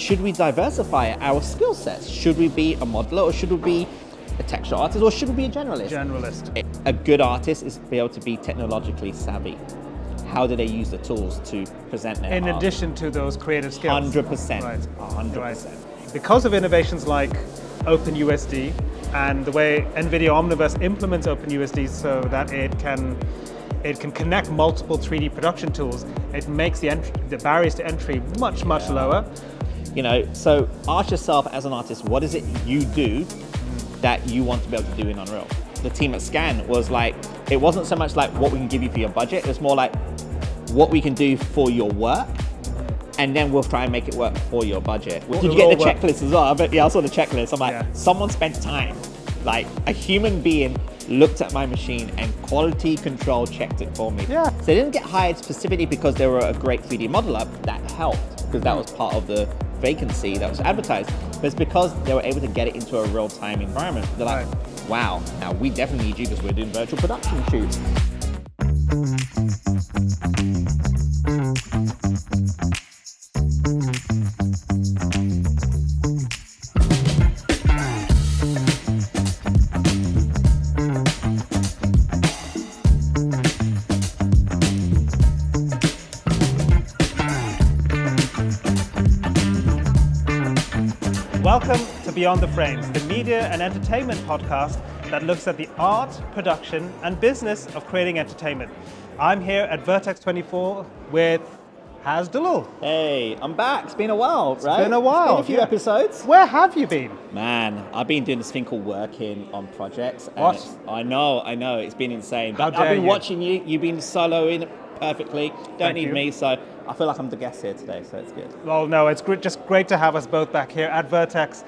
should we diversify our skill sets? Should we be a modeler, or should we be a texture artist, or should we be a generalist? Generalist. A good artist is be able to be technologically savvy. How do they use the tools to present their In art? addition to those creative skills. 100%. Right. 100%. Right. Because of innovations like OpenUSD and the way NVIDIA Omniverse implements OpenUSD so that it can connect multiple 3D production tools, it makes the barriers to entry much lower. You know, so ask yourself as an artist, what is it you do that you want to be able to do in Unreal? The team at Scan was like, it wasn't so much like what we can give you for your budget, it was more like what we can do for your work, and then we'll try and make it work for your budget. Did you get the checklist as well? I saw the checklist. I'm like, someone spent time. Like, a human being looked at my machine and quality control checked it for me. Yeah. So they didn't get hired specifically because they were a great 3D modeler. That helped, because that was part of the vacancy that was advertised. But it's because they were able to get it into a real-time environment. They're like, wow, now we definitely need you because we're doing virtual production shoots. Welcome to Beyond the Frames, the media and entertainment podcast that looks at the art, production, and business of creating entertainment. I'm here at Vertex 24 with Dulull. Hey, I'm back. It's been a while, right? It's been a while. It's been a few episodes. Where have you been? Man, I've been doing this thing called working on projects. What? I know. It's been insane. How But I've dare been you. watching you. You've been soloing it perfectly. Don't Thank need you. me, so I feel like I'm the guest here today, so it's good. Well, no, it's just great to have us both back here at Vertex.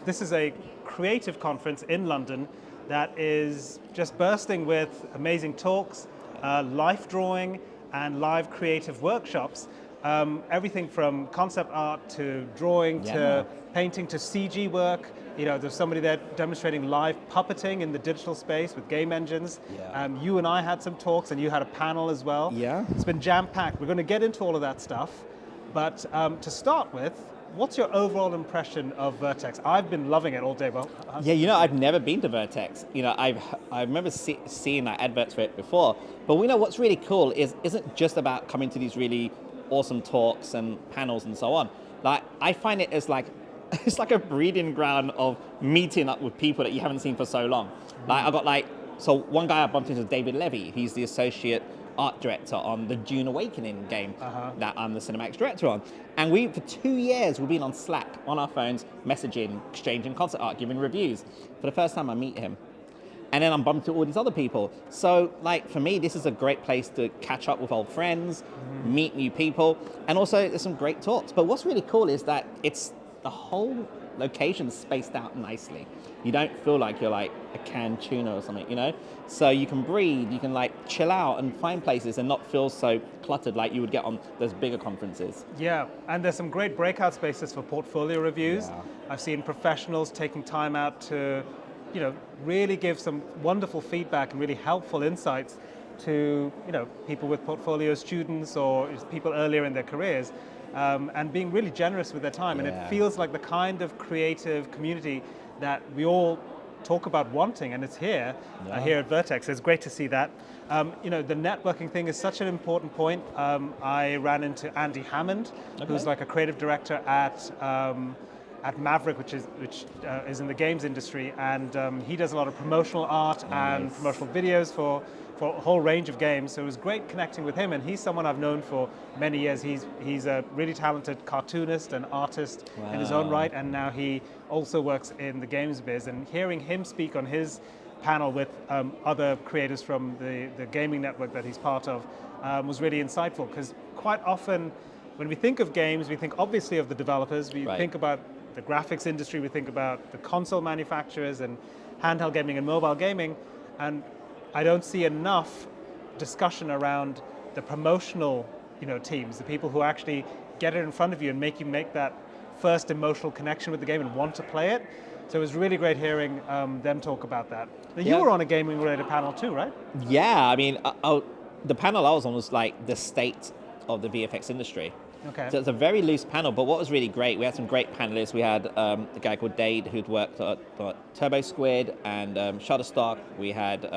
This is a creative conference in London that is just bursting with amazing talks, life drawing, and live creative workshops. Everything from concept art to drawing to painting to CG work. You know, there's somebody there demonstrating live puppeting in the digital space with game engines. Yeah. You and I had some talks, and you had a panel as well. Yeah. It's been jam-packed. We're going to get into all of that stuff. But to start with, what's your overall impression of Vertex? I've been loving it all day. Well, Yeah, you know, I've never been to Vertex. You know, I remember seeing like adverts for it before. But we know what's really cool isn't just about coming to these really awesome talks and panels and so on. Like, I find it as like, it's like a breeding ground of meeting up with people that you haven't seen for so long. Like, I got so one guy I bumped into is David Levy. He's the associate art director on the Dune Awakening game that I'm the cinematics director on. And for 2 years, we've been on Slack, on our phones, messaging, exchanging concept art, giving reviews. For the first time, I meet him. And then I'm bumped into all these other people. So, like, for me, this is a great place to catch up with old friends, meet new people, and also there's some great talks. But what's really cool is that the whole location spaced out nicely. You don't feel like you're like a canned tuna or something, you know? So you can breathe, you can like chill out and find places and not feel so cluttered like you would get on those bigger conferences. Yeah, and there's some great breakout spaces for portfolio reviews. Yeah. I've seen professionals taking time out to, you know, really give some wonderful feedback and really helpful insights to, you know, people with portfolio students or people earlier in their careers, and being really generous with their time. And it feels like the kind of creative community that we all talk about wanting, and it's here at Vertex. It's great to see that. You know, the networking thing is such an important point. I ran into Andy Hammond, who's like a creative director at Maverick, which is in the games industry, and he does a lot of promotional art and promotional videos for a whole range of games. So it was great connecting with him, and he's someone I've known for many years. He's a really talented cartoonist and artist in his own right, and now he also works in the games biz. And hearing him speak on his panel with other creators from the gaming network that he's part of was really insightful, because quite often when we think of games, we think obviously of the developers, we think about the graphics industry, we think about the console manufacturers and handheld gaming and mobile gaming, and I don't see enough discussion around the promotional, you know, teams, the people who actually get it in front of you and make you make that first emotional connection with the game and want to play it. So it was really great hearing them talk about that. Now, you were on a gaming-related panel too, right? Yeah, I mean, the panel I was on was like the state of the VFX industry. Okay. So it's a very loose panel, but what was really great, we had some great panelists. We had a guy called Dade who'd worked at Turbo Squid and Shutterstock. We had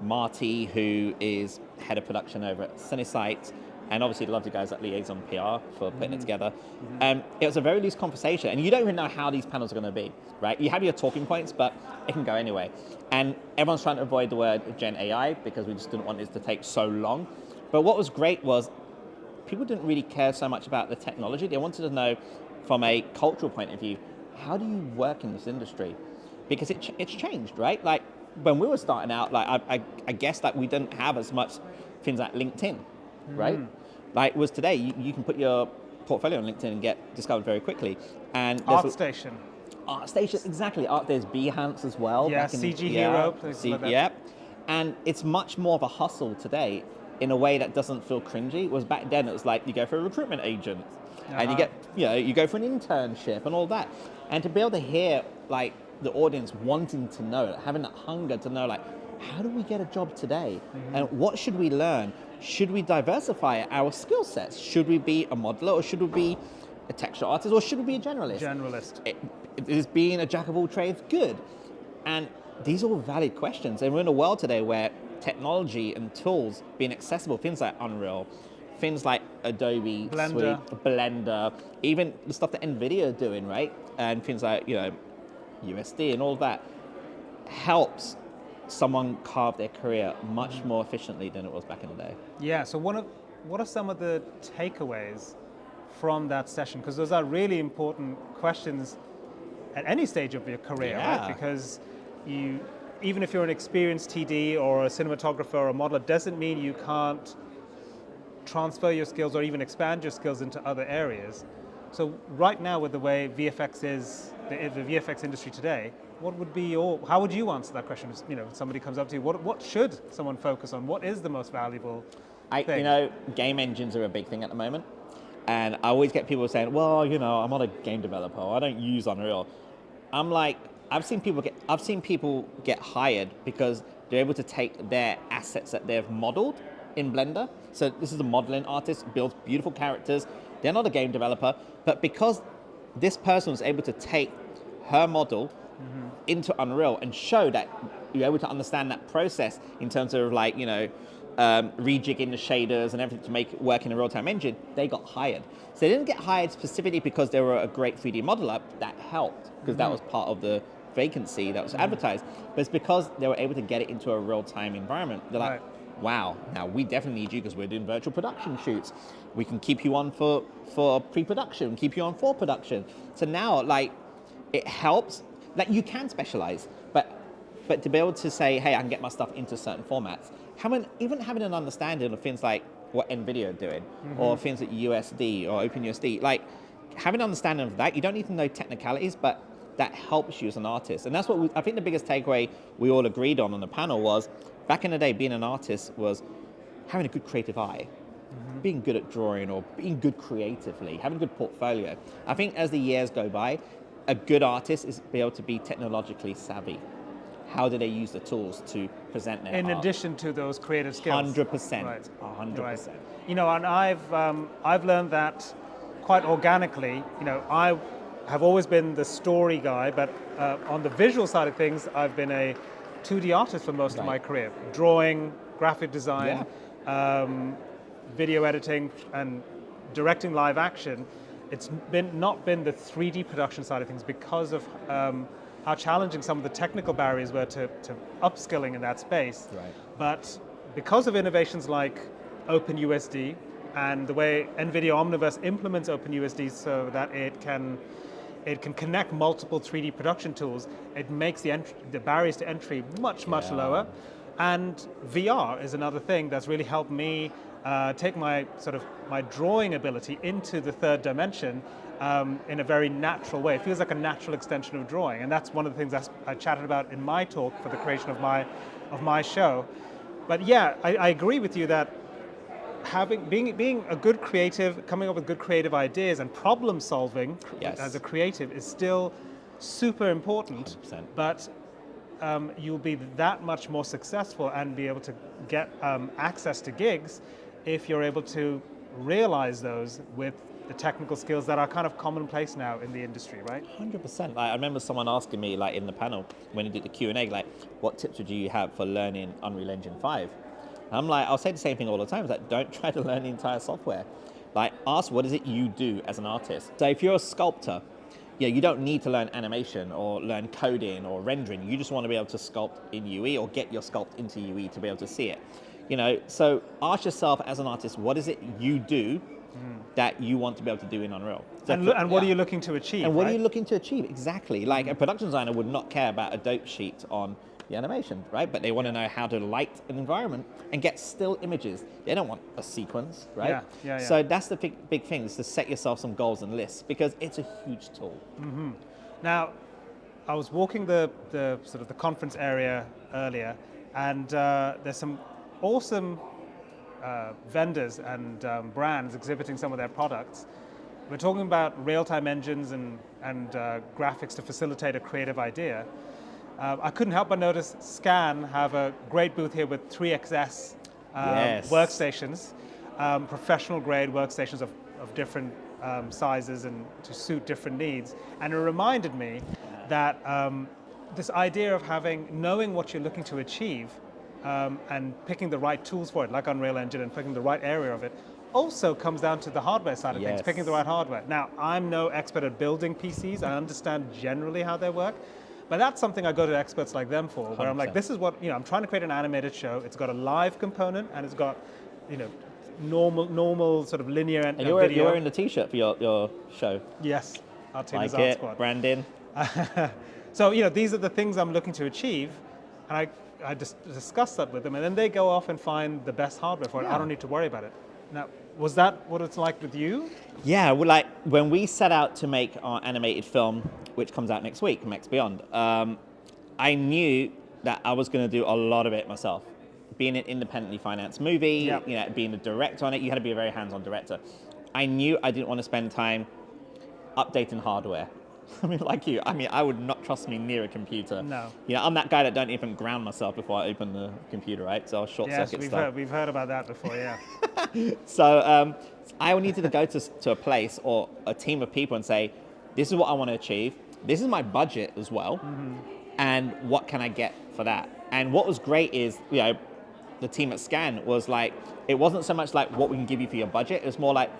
Marty, who is head of production over at Cinesite, and obviously the lovely guys at Liaison PR for putting it together. It was a very loose conversation, and you don't even know how these panels are going to be, right? You have your talking points, but it can go anyway. And everyone's trying to avoid the word Gen AI because we just didn't want it to take so long. But what was great was people didn't really care so much about the technology. They wanted to know from a cultural point of view, how do you work in this industry? Because it's changed, right? Like when we were starting out, like I guess that we didn't have as much things like LinkedIn, right? Like was today, you can put your portfolio on LinkedIn and get discovered very quickly. And ArtStation. ArtStation, exactly. There's Behance as well. Yeah, CG Hero, places like that. Yep. And it's much more of a hustle today in a way that doesn't feel cringy. It was back then, it was like you go for a recruitment agent and you go for an internship and all that. And to be able to hear like the audience wanting to know, having that hunger to know like, how do we get a job today? And what should we learn? Should we diversify our skill sets? Should we be a modeler or should we be a texture artist or should we be a generalist? Is being a jack of all trades good? And these are all valid questions. And we're in a world today where technology and tools being accessible, things like Unreal, things like Adobe Blender. Suite, Blender, even the stuff that NVIDIA are doing, right? And things like, USD and all that helps someone carve their career much more efficiently than it was back in the day. Yeah, so what are some of the takeaways from that session? Because those are really important questions at any stage of your career, right? Because even if you're an experienced TD or a cinematographer or a modeler, doesn't mean you can't transfer your skills or even expand your skills into other areas. So right now, with the way VFX is, the VFX industry today, how would you answer that question? If somebody comes up to you, what should someone focus on? What is the most valuable thing? Game engines are a big thing at the moment. And I always get people saying, well, I'm not a game developer. I don't use Unreal. I'm like, I've seen people get hired because they're able to take their assets that they've modeled in Blender. So this is a modeling artist, builds beautiful characters. They're not a game developer, but because this person was able to take her model into Unreal and show that you're able to understand that process in terms of like, rejigging the shaders and everything to make it work in a real-time engine, they got hired. So they didn't get hired specifically because they were a great 3D modeler. That helped because that was part of the vacancy that was advertised. But it's because they were able to get it into a real-time environment. They're like, wow, now we definitely need you because we're doing virtual production shoots. We can keep you on for pre-production, keep you on for production. So now, like, it helps. Like, you can specialize, but to be able to say, hey, I can get my stuff into certain formats, even having an understanding of things like what NVIDIA are doing, or things like USD or OpenUSD, like, having an understanding of that, you don't need to know technicalities, but that helps you as an artist. And that's what I think the biggest takeaway we all agreed on the panel was, back in the day, being an artist was having a good creative eye, being good at drawing or being good creatively, having a good portfolio. I think as the years go by, a good artist is be able to be technologically savvy. How do they use the tools to present their art? In addition to those creative skills. 100%. Right. 100%. Right. And I've learned that quite organically. I have always been the story guy, but on the visual side of things, I've been a 2D artist for most of my career. Drawing, graphic design, video editing, and directing live action. It's not been the 3D production side of things because of how challenging some of the technical barriers were to upskilling in that space. Right. But because of innovations like OpenUSD and the way NVIDIA Omniverse implements OpenUSD so that it can connect multiple 3D production tools, it makes the barriers to entry much lower. And VR is another thing that's really helped me take my drawing ability into the third dimension in a very natural way. It feels like a natural extension of drawing, and that's one of the things I chatted about in my talk for the creation of my show. But yeah, I agree with you that being a good creative, coming up with good creative ideas and problem solving as a creative is still super important. 100%. But you'll be that much more successful and be able to get access to gigs if you're able to realize those with the technical skills that are kind of commonplace now in the industry, right? 100%. I remember someone asking me, like in the panel when he did the Q&A, like, what tips would you have for learning Unreal Engine 5? And I'm like, I'll say the same thing all the time. It's like, don't try to learn the entire software. Like, ask what is it you do as an artist. So if you're a sculptor, you don't need to learn animation or learn coding or rendering. You just want to be able to sculpt in UE or get your sculpt into UE to be able to see it. So ask yourself as an artist, what is it you do that you want to be able to do in Unreal? So And what are you looking to achieve? And what right? are you looking to achieve? Exactly. Like a production designer would not care about a dope sheet on the animation, right? But they want to know how to light an environment and get still images. They don't want a sequence, right? Yeah. So that's the big thing, is to set yourself some goals and lists, because it's a huge tool. Now, I was walking the sort of the conference area earlier, and there's some awesome vendors and brands exhibiting some of their products. We're talking about real-time engines and graphics to facilitate a creative idea. I couldn't help but notice Scan have a great booth here with 3XS workstations, professional-grade workstations of different sizes and to suit different needs. And it reminded me that this idea of knowing what you're looking to achieve and picking the right tools for it, like Unreal Engine, and picking the right area of it, also comes down to the hardware side of things, picking the right hardware. Now, I'm no expert at building PCs. I understand generally how they work, but that's something I go to experts like them for, where I'm like, this is what, I'm trying to create an animated show. It's got a live component, and it's got, normal sort of linear and you're video. You're wearing the t-shirt for your show. Yes, our team Like is Art it, Squad. branding. So, these are the things I'm looking to achieve, and I discuss that with them, and then they go off and find the best hardware for it. I don't need to worry about it. Now, was that what it's like with you? Yeah, well, like when we set out to make our animated film, which comes out next week, Max Beyond, I knew that I was going to do a lot of it myself. Being an independently financed movie, being a director on it, you had to be a very hands-on director. I knew I didn't want to spend time updating hardware. I mean, like you, I would not trust me near a computer. No. I'm that guy that don't even ground myself before I open the computer, right? So I'll short circuit stuff. We've heard about that before, yeah. So I needed to go to a place or a team of people and say, this is what I want to achieve. This is my budget as well. And what can I get for that? And what was great is, the team at Scan was like, it wasn't so much like what we can give you for your budget. It was more like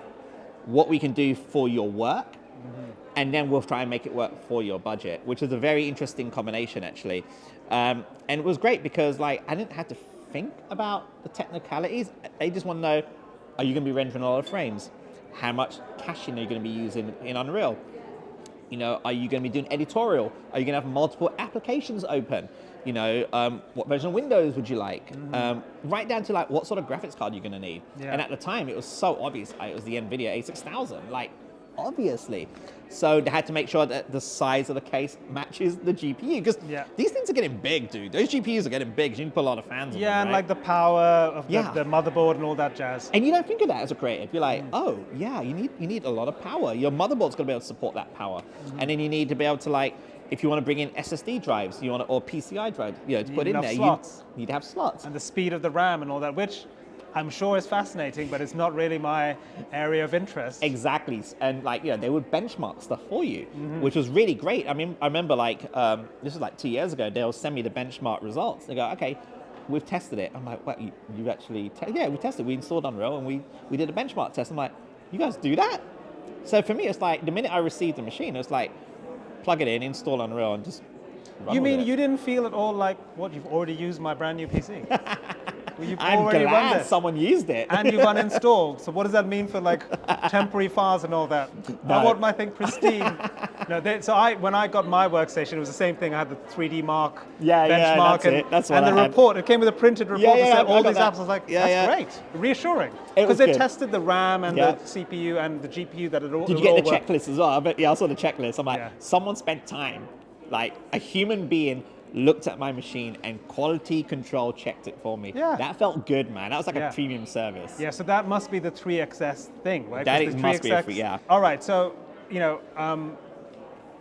what we can do for your work. And then we'll try and make it work for your budget, which is a very interesting combination, actually. And it was great because I didn't have to think about the technicalities. They just want to know, are you going to be rendering a lot of frames? How much caching are you going to be using in Unreal? Are you going to be doing editorial? Are you going to have multiple applications open? What version of Windows would you like? Right down to what sort of graphics card you're going to need. Yeah. And at the time, it was so obvious. It was the NVIDIA A6000, obviously. So they had to make sure that the size of the case matches the GPU, because these things are getting big, dude. Those GPUs are getting big. You need to put a lot of fans on them, and right? the power of the motherboard and all that jazz. And you don't think of that as a creative. You're like, you need a lot of power. Your motherboard's got to be able to support that power. And then you need to be able to if you want to bring in SSD drives, or PCI drives, to put in there, slots. You need to have slots. And the speed of the RAM and all that, which I'm sure is fascinating, but it's not really my area of interest. Exactly, and they would benchmark stuff for you, which was really great. I mean, I remember this was 2 years ago. They'll send me the benchmark results. They go, okay, we've tested it. I'm like, what? You actually? We tested. We installed Unreal and we did a benchmark test. I'm like, you guys do that? So for me, it's the minute I received the machine, it's plug it in, install Unreal, and just run You with mean it. you didn't feel at all what you've already used my brand new PC? I'm glad someone used it. And you've uninstalled. So what does that mean for temporary files and all that? No. I want my thing pristine. When I got my workstation, it was the same thing. I had the 3D Mark benchmark that's what and the report. It came with a printed report that said all these apps. I was like, that's great, reassuring. Because they tested the RAM and the CPU and the GPU that it all. Did you get the checklist as well? I saw the checklist. I'm like, someone spent time, a human being looked at my machine and quality control checked it for me. Yeah. That felt good, man. That was a premium service. Yeah, so that must be the 3XS thing, right? That must be All right, so,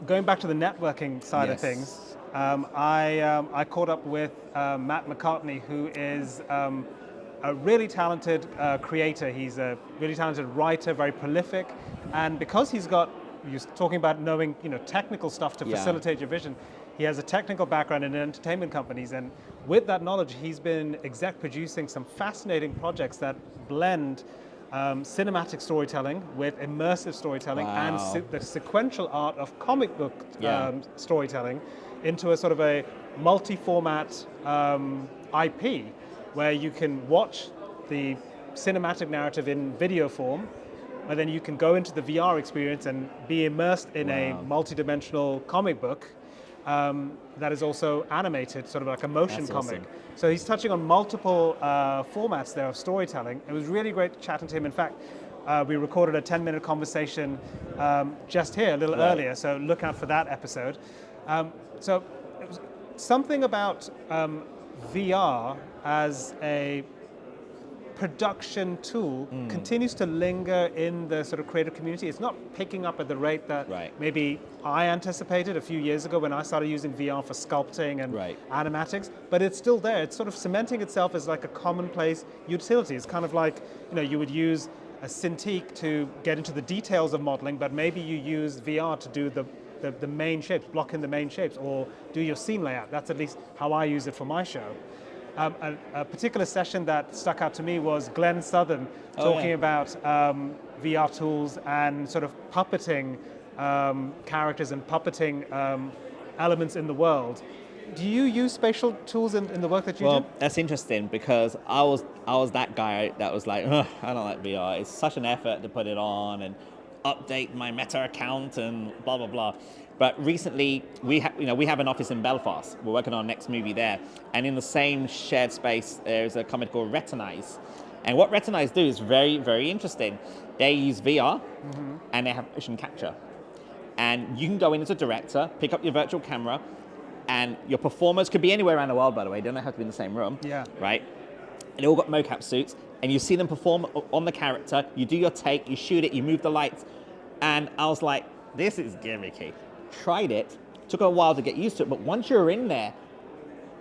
going back to the networking side of things, I caught up with Matt McCartney, who is a really talented creator. He's a really talented writer, very prolific, and because you're talking about knowing technical stuff to facilitate your vision. He has a technical background in entertainment companies, and with that knowledge, he's been exec producing some fascinating projects that blend cinematic storytelling with immersive storytelling and the sequential art of comic book storytelling into a sort of a multi-format IP where you can watch the cinematic narrative in video form, but then you can go into the VR experience and be immersed in a multi-dimensional comic book that is also animated, sort of like a motion comic. Awesome. So he's touching on multiple formats there of storytelling. It was really great chatting to him. In fact, we recorded a 10-minute conversation just here a little earlier, so look out for that episode. So it was something about VR as a production tool continues to linger in the sort of creative community. It's not picking up at the rate that maybe I anticipated a few years ago when I started using VR for sculpting and animatics, but it's still there. It's sort of cementing itself as like a commonplace utility. It's kind of like, you would use a Cintiq to get into the details of modeling, but maybe you use VR to do the main shapes, block in the main shapes, or do your scene layout. That's at least how I use it for my show. A particular session that stuck out to me was Glenn Southern talking about VR tools and sort of puppeting characters and puppeting elements in the world. Do you use spatial tools in the work that you do? Well, that's interesting because I was that guy that was like, I don't like VR. It's such an effort to put it on and update my Meta account and blah blah blah. But recently, we have an office in Belfast. We're working on our next movie there, and in the same shared space, there's a company called Retinize. And what Retinize do is very, very interesting. They use VR, and they have motion capture. And you can go in as a director, pick up your virtual camera, and your performers could be anywhere around the world, by the way. They don't have to be in the same room, right? And they all got mocap suits, and you see them perform on the character. You do your take, you shoot it, you move the lights, and I was like, this is gimmicky. Tried it, took a while to get used to it, but once you're in there,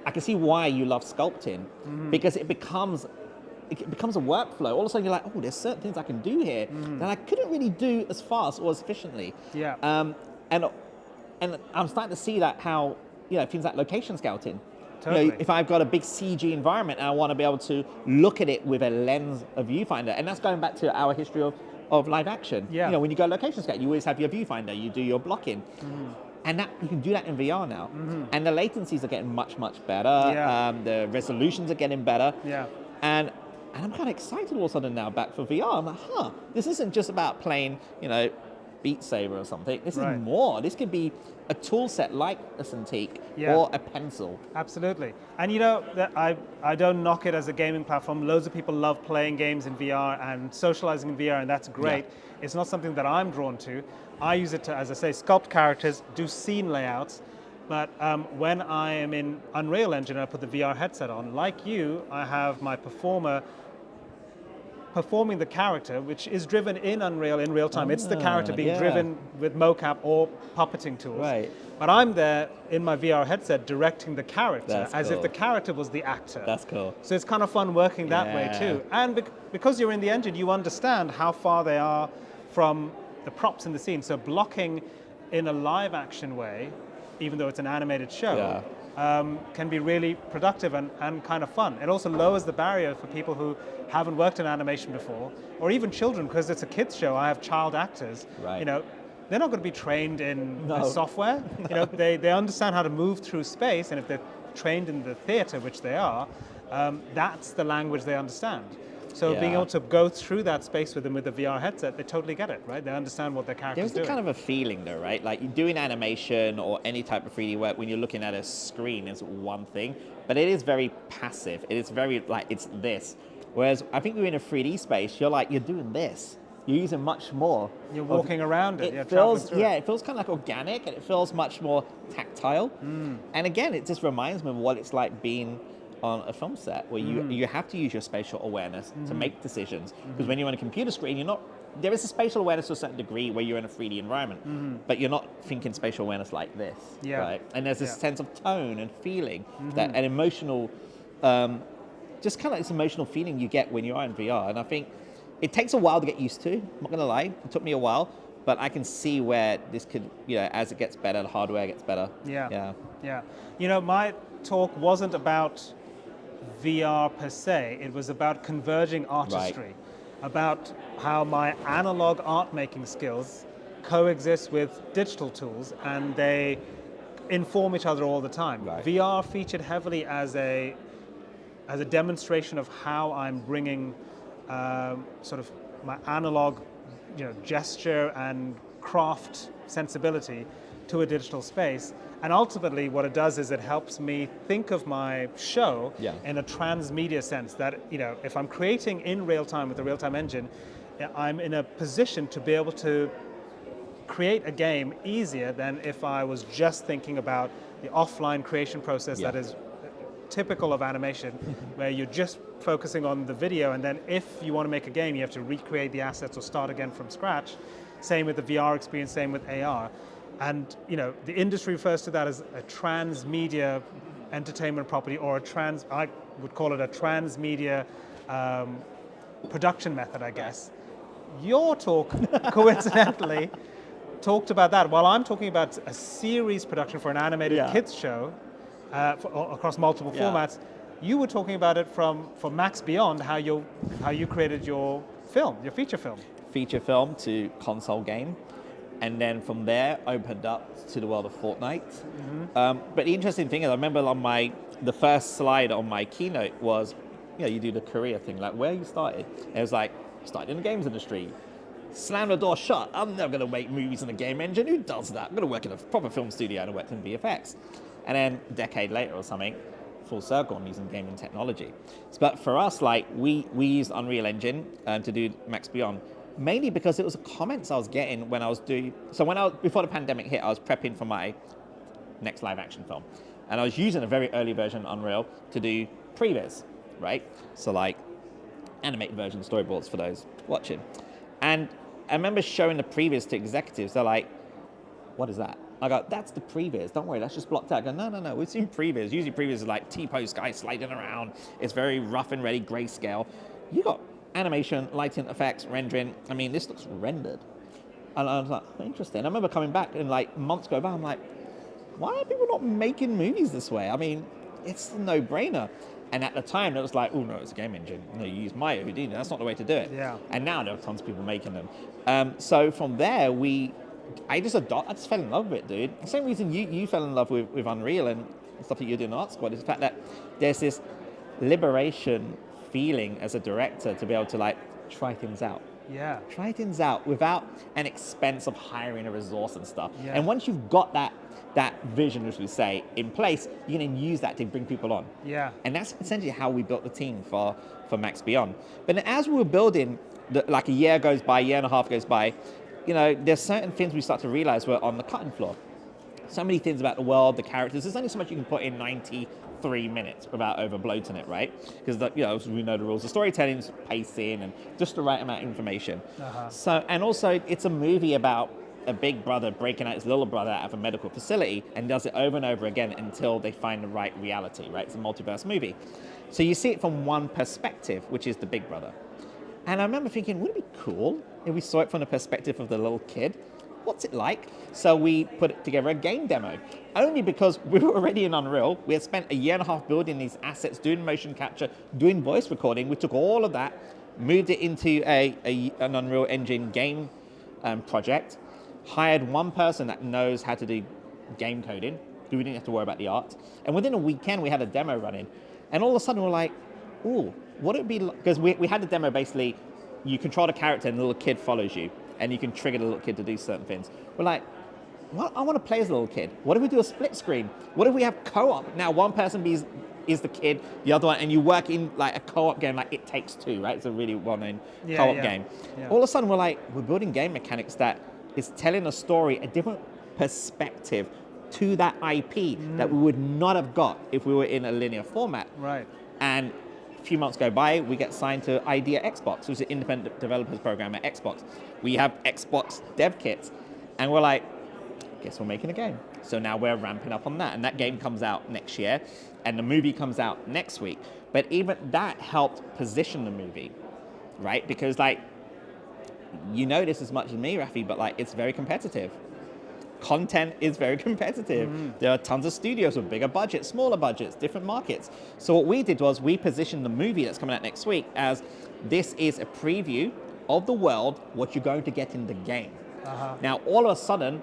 I can see why you love sculpting, because it becomes a workflow. All of a sudden you're like, oh, there's certain things I can do here that I couldn't really do as fast or as efficiently. And I'm starting to see that how, things like location scouting. Totally. If I've got a big CG environment and I want to be able to look at it with a lens of viewfinder, and that's going back to our history of live action. When you go location scout, you always have your viewfinder, you do your blocking. And that you can do that in VR now. And the latencies are getting much, much better. The resolutions are getting better. And I'm kind of excited all of a sudden now back for VR. I'm like, this isn't just about playing, Beat Saber or something. This is more. This could be a tool set like a Cintiq or a pencil. Absolutely. And that I don't knock it as a gaming platform. Loads of people love playing games in VR and socializing in VR, and that's great. It's not something that I'm drawn to. I use it to, as I say, sculpt characters, do scene layouts. But when I am in Unreal Engine, I put the VR headset on. Like you, I have my performer performing the character, which is driven in Unreal in real time. It's the character being driven with mocap or puppeting tools. But I'm there in my VR headset directing the character as if the character was the actor. That's cool. So it's kind of fun working that way too. And because you're in the engine, you understand how far they are from the props in the scene. So blocking in a live action way, even though it's an animated show, can be really productive and kind of fun. It also lowers the barrier for people who haven't worked in animation before, or even children, because it's a kids show. I have child actors. They're not going to be trained in software. They understand how to move through space, and if they're trained in the theater, which they are, that's the language they understand. So being able to go through that space with them with a VR headset, they totally get it, right? They understand what their character's doing. There's kind of a feeling though, right? Like you're doing animation or any type of 3D work, when you're looking at a screen is one thing, but it is very passive. It is very like, it's this. Whereas I think you're in a 3D space, you're doing this. You're using much more. You're walking around it. It feels kind of like organic, and it feels much more tactile. And again, it just reminds me of what it's like being on a film set, where you have to use your spatial awareness to make decisions. Because when you're on a computer screen, there is a spatial awareness to a certain degree where you're in a 3D environment, but you're not thinking spatial awareness like this, right? And there's this sense of tone and feeling, that an emotional just kind of this emotional feeling you get when you are in VR. And I think it takes a while to get used to. I'm not going to lie, it took me a while, but I can see where this could, as it gets better, the hardware gets better. Yeah. My talk wasn't about VR per se, it was about converging artistry, about how my analog art making skills coexist with digital tools and they inform each other all the time. Right. VR featured heavily as a demonstration of how I'm bringing sort of my analog gesture and craft sensibility to a digital space. And ultimately what it does is it helps me think of my show in a transmedia sense that, if I'm creating in real time with the real-time engine, I'm in a position to be able to create a game easier than if I was just thinking about the offline creation process that is typical of animation, where you're just focusing on the video, and then if you want to make a game, you have to recreate the assets or start again from scratch. Same with the VR experience, same with AR. And the industry refers to that as a transmedia entertainment property, or I would call it a transmedia production method, I guess. Your talk, coincidentally, talked about that, while I'm talking about a series production for an animated kids show across multiple formats. You were talking about it from Max Beyond, how you created your film, your feature film. Feature film to console game. And then from there, opened up to the world of Fortnite. But the interesting thing is, I remember the first slide on my keynote was, you do the career thing, like where you started. And it was like, started in the games industry, slammed the door shut. I'm never going to make movies in a game engine. Who does that? I'm going to work in a proper film studio, and I worked in VFX. And then a decade later or something, full circle, I'm using gaming technology. But for us, we used Unreal Engine to do Max Beyond. Mainly because it was the comments I was getting when I was doing, before the pandemic hit, I was prepping for my next live action film. And I was using a very early version of Unreal to do previs, right? So animated version storyboards for those watching. And I remember showing the previs to executives. They're like, what is that? I go, that's the previs. Don't worry, that's just blocked out. I go, no, we've seen previs. Usually previs is like T-pose guy sliding around. It's very rough and ready, grayscale. You got animation, lighting, effects, rendering. I mean, this looks rendered. And I was like, interesting. I remember coming back and months go by, I'm like, why are people not making movies this way? I mean, it's a no-brainer. And at the time, it was like, oh no, it's a game engine. You use Maya, Houdini. That's not the way to do it. Yeah. And now there are tons of people making them. So from there, I just fell in love with it, dude. The same reason you fell in love with Unreal and stuff that you're doing in Art Squad is the fact that there's this liberation feeling as a director to be able to try things out. Yeah. Try things out without an expense of hiring a resource and stuff. Yeah. And once you've got that vision, as we say, in place, you can use that to bring people on. Yeah. And that's essentially how we built the team for Max Beyond. But then as we were building, a year goes by, year and a half goes by, there's certain things we start to realize were on the cutting floor. So many things about the world, the characters. There's only so much you can put in 93 minutes without over-bloating it, right? Because we know the rules. The storytelling's pacing and just the right amount of information. So, and also, it's a movie about a big brother breaking out his little brother out of a medical facility and does it over and over again until they find the right reality, right? It's a multiverse movie. So you see it from one perspective, which is the big brother. And I remember thinking, wouldn't it be cool if we saw it from the perspective of the little kid? What's it like? So we put together a game demo, only because we were already in Unreal. We had spent a year and a half building these assets, doing motion capture, doing voice recording. We took all of that, moved it into an Unreal Engine game project, hired one person that knows how to do game coding. We didn't have to worry about the art. And within a weekend, we had a demo running. And all of a sudden, we're like, ooh, what would it be like? Because we had the demo basically, you control the character and the little kid follows you. And you can trigger the little kid to do certain things. We're like, well, I want to play as a little kid. What if we do a split screen? What if we have co-op? Now, one person is the kid, the other one, and you work in a co-op game like It Takes Two, right? It's a really well-known co-op game. Yeah. All of a sudden, we're building game mechanics that is telling a story, a different perspective to that IP that we would not have got if we were in a linear format. Right. And a few months go by, we get signed to Idea Xbox, which is an independent developers program at Xbox. We have Xbox dev kits, and we're like, guess we're making a game. So now we're ramping up on that, and that game comes out next year, and the movie comes out next week. But even that helped position the movie, right? Because like, you know this as much as me, Rafi, but like, it's very competitive. Content is very competitive. There are tons of studios with bigger budgets, smaller budgets, different markets. So what we did was we positioned the movie that's coming out next week as this is a preview of the world, what you're going to get in the game. Now, all of a sudden,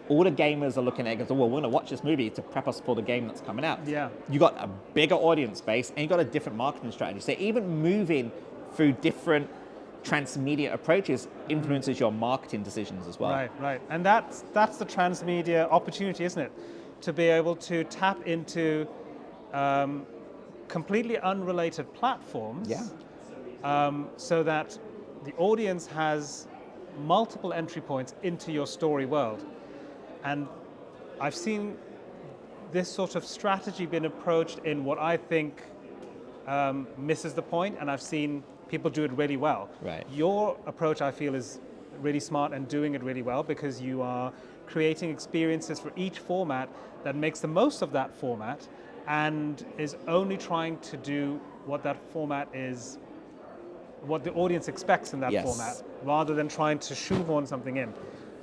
all the gamers are looking at it and go, well, we're going to watch this movie to prep us for the game that's coming out. Yeah. You got a bigger audience base, and you got a different marketing strategy. So even moving through different transmedia approaches influences your marketing decisions as well. Right. And that's the transmedia opportunity, isn't it? To be able to tap into completely unrelated platforms, so that the audience has multiple entry points into your story world. And I've seen this sort of strategy being approached in what I think misses the point, and I've seen people do it really well. Right. Your approach, I feel, is really smart and doing it really well, because you are creating experiences for each format that makes the most of that format and is only trying to do what that format is, what the audience expects in that format, rather than trying to shoehorn something in.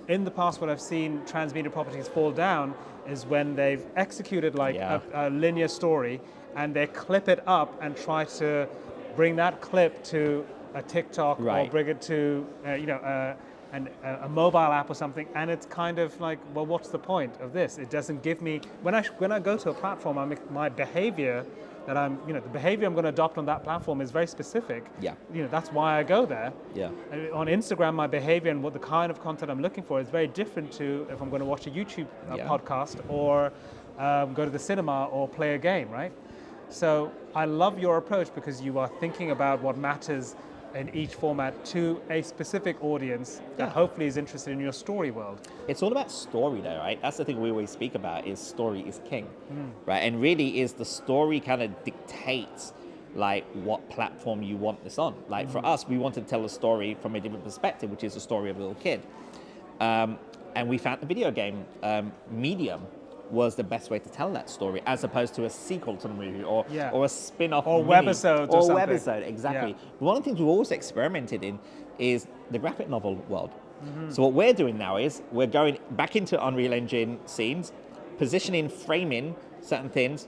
In the past, what I've seen Transmedia properties fall down is when they've executed like a linear story, and they clip it up and try to bring that clip to a TikTok or bring it to a mobile app or something, and it's kind of like, well, what's the point of this? It doesn't give me, when I go to a platform, my behavior that the behavior I'm going to adopt on that platform is very specific. Yeah. That's why I go there. Yeah. On Instagram, my behavior and what the kind of content I'm looking for is very different to if I'm going to watch a YouTube podcast or go to the cinema or play a game, right? So I love your approach, because you are thinking about what matters in each format to a specific audience that hopefully is interested in your story world. It's all about story though, right? That's the thing we always speak about, is story is king, right? And really is the story kind of dictates like what platform you want this on. Like for us, we wanted to tell a story from a different perspective, which is the story of a little kid. And we found the video game medium was the best way to tell that story, as opposed to a sequel to the movie or a spin-off or webisodes or something. Webisode, exactly. Yeah. One of the things we've always experimented in is the graphic novel world. So what we're doing now is we're going back into Unreal Engine scenes, positioning, framing certain things,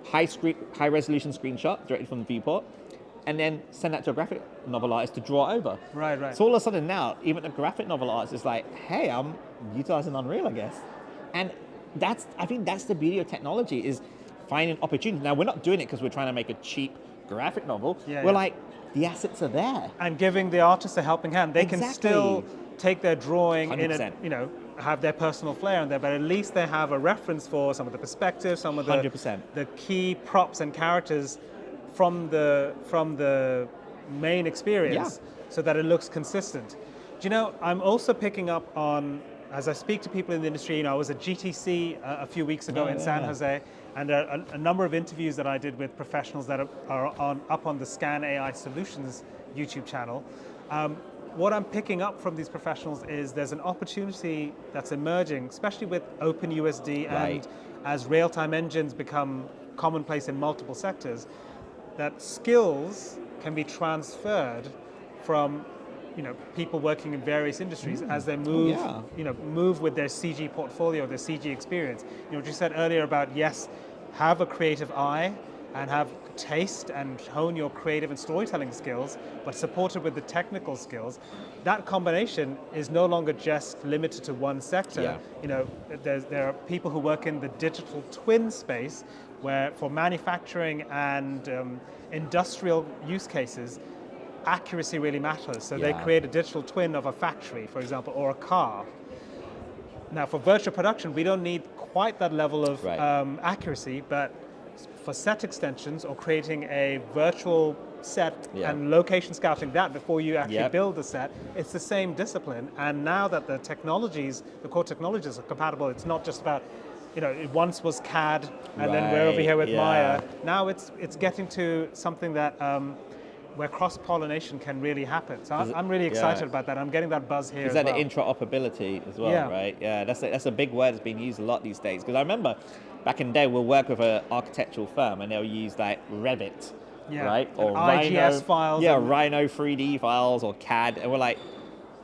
high resolution screenshot directly from the viewport, and then send that to a graphic novel artist to draw over. Right. So all of a sudden now, even the graphic novel artist is like, hey, I'm utilizing Unreal, I guess. And I think that's the beauty of technology, is finding opportunities. Now, we're not doing it because we're trying to make a cheap graphic novel. We're like, the assets are there. And giving the artist a helping hand. They can still take their drawing 100%. in have their personal flair in there, but at least they have a reference for some of the perspectives, some of the 100%. The key props and characters from the main experience, so that it looks consistent. Do you know, I'm also picking up on, as I speak to people in the industry, I was at GTC a few weeks ago in San Jose, and a number of interviews that I did with professionals that are up on the Scan AI Solutions YouTube channel. What I'm picking up from these professionals is there's an opportunity that's emerging, especially with OpenUSD and as real-time engines become commonplace in multiple sectors, that skills can be transferred from people working in various industries as they move, move with their CG portfolio, their CG experience. What you said earlier about, have a creative eye and have taste and hone your creative and storytelling skills, but supported with the technical skills. That combination is no longer just limited to one sector. There are people who work in the digital twin space, where for manufacturing and industrial use cases, accuracy really matters. So they create a digital twin of a factory, for example, or a car. Now, for virtual production, we don't need quite that level of accuracy, but for set extensions or creating a virtual set and location scouting that before you actually build the set, it's the same discipline. And now that the core technologies are compatible, it's not just about, it once was CAD and then we're over here with Maya. Now it's getting to something that where cross-pollination can really happen. So Is it- I'm really excited yeah. about that. I'm getting that buzz here Is as that well. the interoperability as well, Yeah. right? Yeah, that's a big word that's being used a lot these days. Because I remember back in the day, we'll work with an architectural firm and they'll use like Revit, Yeah. right? And IGS files Yeah, and- Rhino 3D files or CAD, and we're like,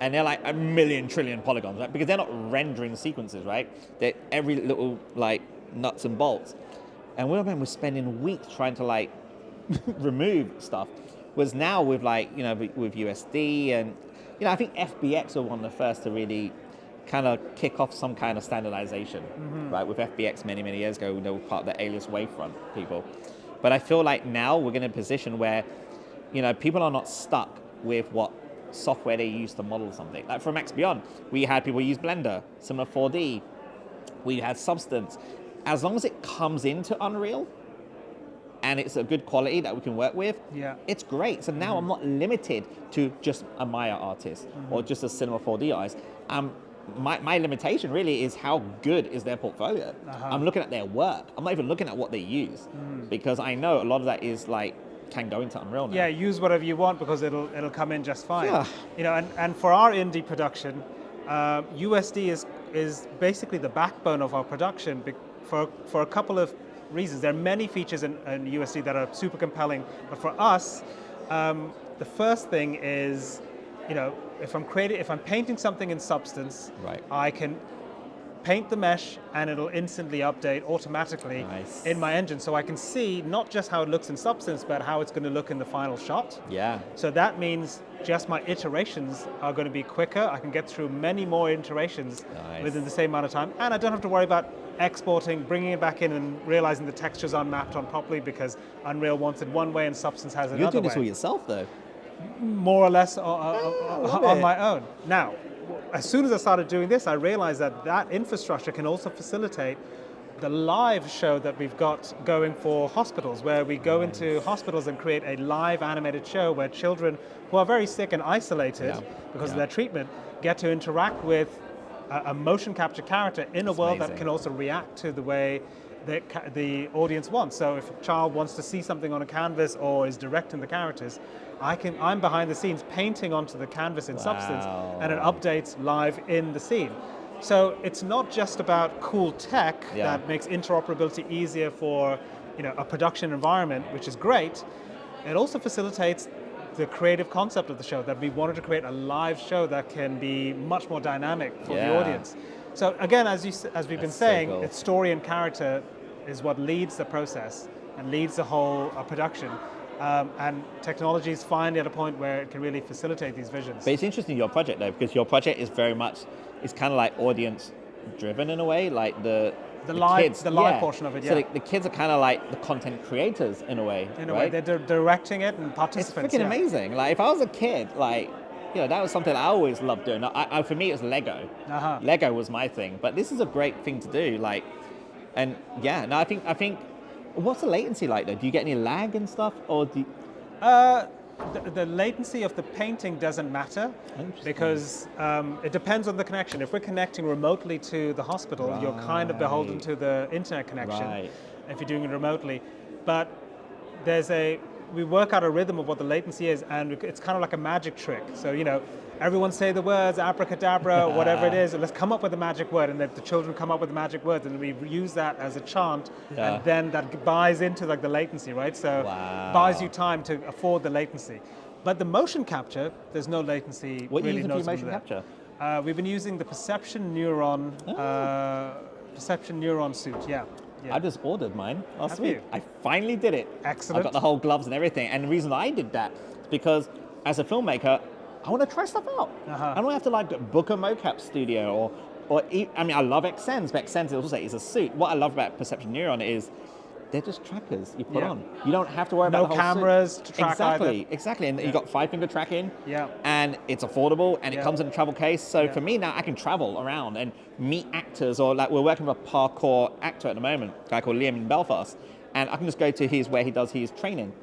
and they're like a million trillion polygons, right? Because they're not rendering sequences, right? They're every little like nuts and bolts, and we're spending weeks trying to like remove stuff. Was now with like with USD and I think FBX were one of the first to really kind of kick off some kind of standardization, right? With FBX many years ago, they were part of the alias wavefront people. But I feel like now we're in a position where people are not stuck with what software they use to model something. Like from Max Beyond, we had people use Blender, similar 4D. We had Substance. As long as it comes into Unreal, and it's a good quality that we can work with, it's great. So now I'm not limited to just a Maya artist or just a Cinema 4D artist. My limitation really is how good is their portfolio. I'm looking at their work. I'm not even looking at what they use because I know a lot of that is like can go into Unreal now. Yeah, use whatever you want because it'll come in just fine. Yeah. And for our indie production, USD is basically the backbone of our production for a couple of reasons. There are many features in USD that are super compelling, but for us, the first thing is, if I'm painting something in Substance, Right. I can paint the mesh and it'll instantly update automatically in my engine, so I can see not just how it looks in Substance, but how it's going to look in the final shot. Yeah. So that means just my iterations are going to be quicker. I can get through many more iterations within the same amount of time, and I don't have to worry about exporting, bringing it back in and realizing the textures aren't mapped on properly because Unreal wants it one way and Substance has it another way. You're doing this all yourself though. More or less on my own. Now, as soon as I started doing this, I realized that infrastructure can also facilitate the live show that we've got going for hospitals, where we go into hospitals and create a live animated show where children who are very sick and isolated because of their treatment get to interact with a motion capture character in a world that can also react to the way the audience wants. So if a child wants to see something on a canvas or is directing the characters, I'm behind the scenes painting onto the canvas in Substance, and it updates live in the scene. So it's not just about cool tech that makes interoperability easier for a production environment, which is great. It also facilitates the creative concept of the show, that we wanted to create a live show that can be much more dynamic for the audience. So again, as we've been saying, it's story and character is what leads the process and leads the whole production. And technology is finally at a point where it can really facilitate these visions. But it's interesting, your project though, because your project is very much, it's kind of like audience driven in a way, like the live kids, portion of it, So the kids are kind of like the content creators in a way. In a way, they're directing it and participants. It's freaking amazing. Like if I was a kid, like, that was something I always loved doing. For me, it was Lego. Lego was my thing, but this is a great thing to do. Like, and I think, what's the latency like though? Do you get any lag and stuff, or do you... The latency of the painting doesn't matter because it depends on the connection. If we're connecting remotely to the hospital, you're kind of beholden to the internet connection if you're doing it remotely. But we work out a rhythm of what the latency is, and it's kind of like a magic trick. So, everyone say the words, abracadabra, whatever it is, and let's come up with a magic word, and the children come up with the magic words, and we use that as a chant, and then that buys into like the latency, right? So buys you time to afford the latency. But the motion capture, there's no latency. What are you really using for your motion capture? We've been using the Perception Neuron suit, yeah. I just ordered mine last week. You? I finally did it. Excellent. I got the whole gloves and everything. And the reason I did that is because as a filmmaker, I want to try stuff out. I don't have to like book a mocap studio I love Xsens, but Xsens also is a suit. What I love about Perception Neuron is they're just trackers you put on. You don't have to worry about the whole cameras to track Exactly. And you got 5-finger tracking. Yeah. And it's affordable and it comes in a travel case. So for me now, I can travel around and meet actors, or like we're working with a parkour actor at the moment, a guy called Liam in Belfast. And I can just go to where he does his training,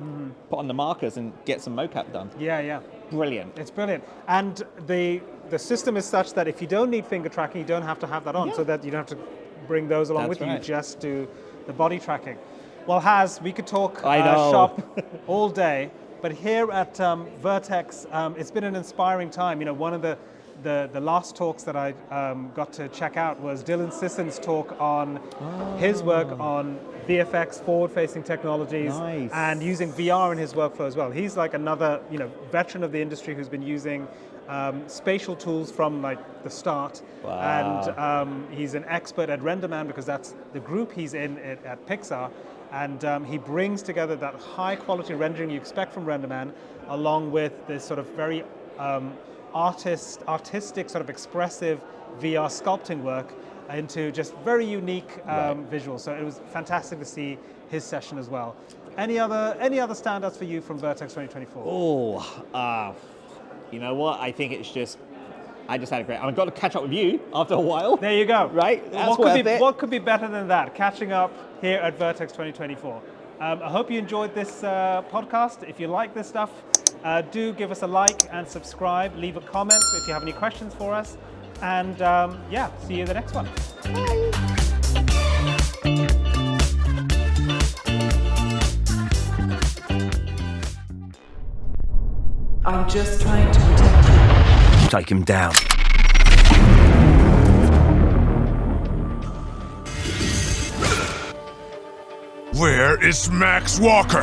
put on the markers and get some mocap done. Yeah. Brilliant. It's brilliant. And the system is such that if you don't need finger tracking, you don't have to have that on, so that you don't have to bring those along with you. You just do the body tracking. Well, we could talk shop all day, But here at Vertex, it's been an inspiring time. One of the last talks that I got to check out was Dylan Sisson's talk on his work on VFX, forward-facing technologies, Nice. and using VR in his workflow as well. He's like another veteran of the industry who's been using spatial tools from like the start. Wow. And he's an expert at RenderMan because that's the group he's in at Pixar. And he brings together that high quality rendering you expect from RenderMan, along with this sort of very artistic, sort of expressive VR sculpting work into just very unique visuals. So it was fantastic to see his session as well. Any other standouts for you from Vertex 2024? Oh, you know what? I think I just had a great. I've got to catch up with you after a while. There you go. Right? That's what could be better than that? Catching up here at Vertex 2024. I hope you enjoyed this podcast. If you like this stuff, do give us a like and subscribe. Leave a comment if you have any questions for us. And see you in the next one. I'm just trying to protect you. Take him down. Where is Max Walker?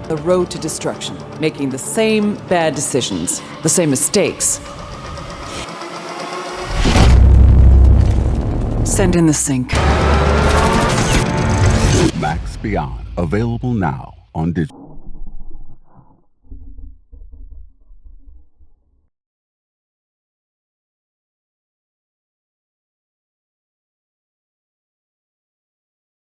The road to destruction, making the same bad decisions, the same mistakes. Send in the sink. Max Beyond, available now on digital.